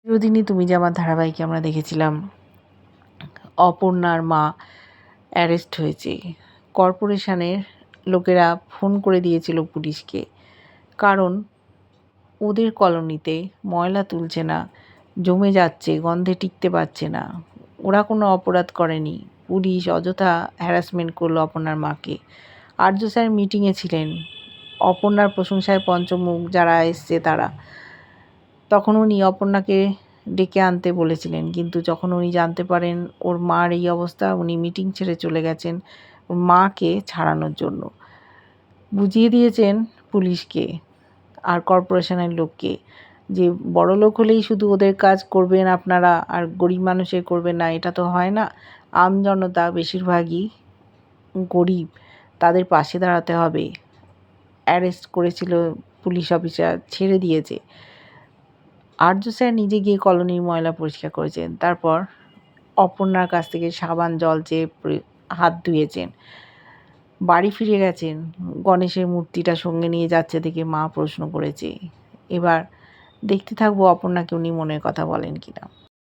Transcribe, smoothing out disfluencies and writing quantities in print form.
চিরদিনই তুমি যে আমার ধারাবাহিকে আমরা দেখেছিলাম অপর্ণার মা অ্যারেস্ট হয়েছে। কর্পোরেশনের লোকেরা ফোন করে দিয়েছিল পুলিশকে, কারণ ওদের কলোনিতে ময়লা তুলছে না, জমে যাচ্ছে, গন্ধে টিকতে পারছে না। ওরা কোনো অপরাধ করেনি, পুলিশ অযথা হ্যারাসমেন্ট করলো অপর্ণার মাকে। আর্য স্যার মিটিংয়ে ছিলেন, অপর্ণার প্রশংসায় পঞ্চমুখ যারা এসছে তারা। তখন উনি অপর্ণাকে ডেকে আনতে বলেছিলেন, কিন্তু যখন উনি জানতে পারেন ওর মার এই অবস্থা, উনি মিটিং ছেড়ে চলে গেছেন ওর মাকে ছাড়ানোর জন্য। বুঝিয়ে দিয়েছেন পুলিশকে আর কর্পোরেশনের লোককে যে বড়লোক হলেই শুধু ওদের কাজ করবেন আপনারা আর গরিব মানুষের করবেন না, এটা তো হয় না। আমজনতা বেশিরভাগই গরিব, তাদের পাশে দাঁড়াতে হবে। অ্যারেস্ট করেছিল পুলিশ অফিসার, ছেড়ে দিয়েছে। আর্য স্যার নিজে গিয়ে কলোনির ময়লা পরিষ্কার করেছেন, তারপর অপর্ণার কাছ থেকে সাবান জল চেয়ে হাত ধুয়েছেন। বাড়ি ফিরে গেছেন, গণেশের মূর্তিটা সঙ্গে নিয়ে যাচ্ছে দেখে মা প্রশ্ন করেছে। এবার দেখতে থাকবো অপর্ণাকে উনি মনের কথা বলেন কিনা।